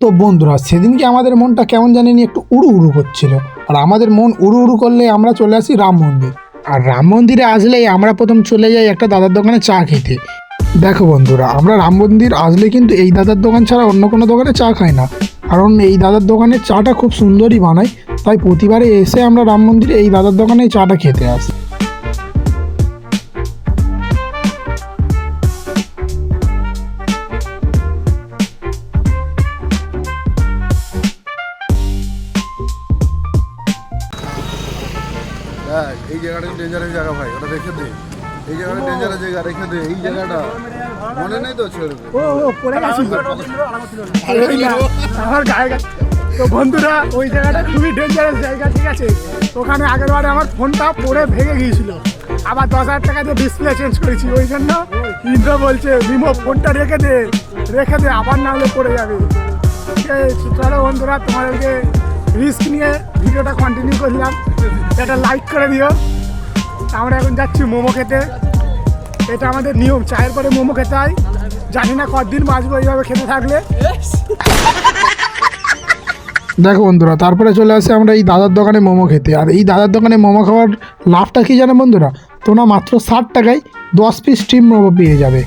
তো বন্ধুরা, সেদিনকে আমাদের মনটা কেমন জানি একটু উড়ু উড়ু করছিল। আর আমাদের মন উড়ু উড়ু করলে আমরা চলে আসি রাম মন্দির। আর রাম মন্দিরে আসলেই আমরা প্রথম চলে যাই একটা দাদার দোকানে চা খেতে। দেখো বন্ধুরা, আমরা রাম মন্দির আসলে কিন্তু এই দাদার দোকান ছাড়া অন্য কোনো দোকানে চা খাই না, কারণ এই দাদার দোকানের চাটা খুব সুন্দরই বানায়। তাই প্রতিবারে এসে আমরা রাম মন্দিরে এই দাদার দোকানে চাটা খেতে আসি। এই জায়গাটা ডেঞ্জারাস জায়গা ভাই, ওটা রেখে দে। এই জায়গাটা ডেঞ্জারাস জায়গা, রেখে দে। এই জায়গাটা মনে নেই তো? ছেড়ে দে। আমার গায়ে তো বন্ধুরা, ওই জায়গাটা খুবই ডেঞ্জারাস জায়গা, ঠিক আছে? ওখানে আগের বারে আমার ফোনটা পড়ে ভেঙে গিয়েছিল, আবার 10,000 টাকা দিয়ে ডিসপ্লে চেঞ্জ করেছি। ওই জন্য ইন্দ্র বলছে রিমো ফোনটা রেখে দে, আবার না হলে পড়ে যাবে। চলো বন্ধুরা, তোমাদেরকে রিস্ক নিয়ে ভিডিওটা কন্টিনিউ করলাম। এটা লাইক করে দিও। আমরা এখন যাচ্ছি মোমো খেতে। এটা আমাদের নিয়ম, চায়ের পরে মোমো খেতে হয়। জানি না কতদিন বাঁচবো এইভাবে খেতে থাকলে। দেখো বন্ধুরা, তারপরে চলে আসে আমরা এই দাদার দোকানে মোমো খেতে। আর এই দাদার দোকানে মোমো খাওয়ার লাভটা কী জানো বন্ধুরা? তোমরা মাত্র 60 টাকায় 10 পিস স্টিম মোমো পেয়ে যাবে,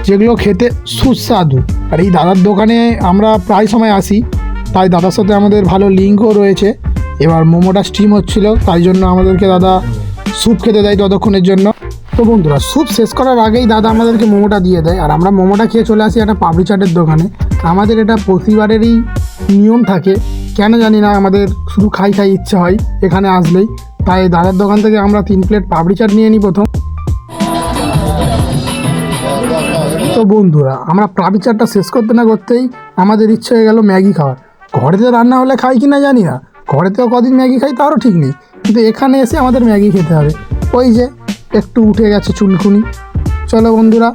যেগুলো খেতে সুস্বাদু। আর এই দাদার দোকানে আমরা প্রায় সময় আসি, তাই দাদার সাথে আমাদের ভালো লিঙ্কও রয়েছে। এবার মোমোটা স্টিম হচ্ছিল, তাই জন্য আমাদেরকে দাদা স্যুপ খেতে দেয় ততক্ষণের জন্য। তো বন্ধুরা, স্যুপ শেষ করার আগেই দাদা আমাদেরকে মোমোটা দিয়ে দেয়। আর আমরা মোমোটা খেয়ে চলে আসি একটা পাপড়ি চাটের দোকানে। আমাদের এটা প্রতিবারেরই নিয়ম থাকে, কেন জানি না, আমাদের শুধু খাই ইচ্ছে হয় এখানে আসলেই। তাই দাদার দোকান থেকে আমরা 3 প্লেট পাপড়ি চাট নিয়ে নিই প্রথম। তো বন্ধুরা, আমরা পাপড়ি চাটটা শেষ করতে না করতেই আমাদের ইচ্ছে হয়ে গেল ম্যাগি খাওয়ার। ঘরেতে রান্না হলে খাই কি না জানি না, ঘরেতেও কদিন ম্যাগি খাই তারও ঠিক নেই, কিন্তু এখানে এসে আমাদের ম্যাগি খেতে হবে। ওই যে একটু উঠে গেছে চুলকুনি। চলো বন্ধুরা,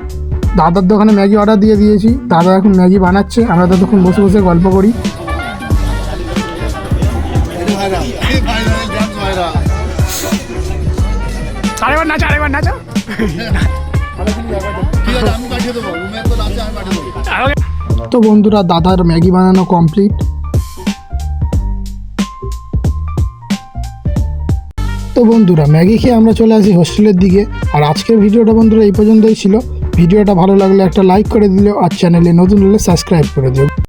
দাদার দোকানে ম্যাগি অর্ডার দিয়ে দিয়েছি। দাদা এখন ম্যাগি বানাচ্ছে, আমরা ততক্ষণ বসে বসে গল্প করি। আরেকবার নাচো। তো বন্ধুরা, দাদার ম্যাগি বানানো কমপ্লিট। তো বন্ধুরা, ম্যাগি খেয়ে আমরা চলে আসি হোস্টেলের দিকে। আর আজকের ভিডিওটা বন্ধুরা এই পর্যন্তই ছিল। ভিডিওটা ভালো লাগলে একটা লাইক করে দিও, আর চ্যানেলে নতুন হলে সাবস্ক্রাইব করে দিও।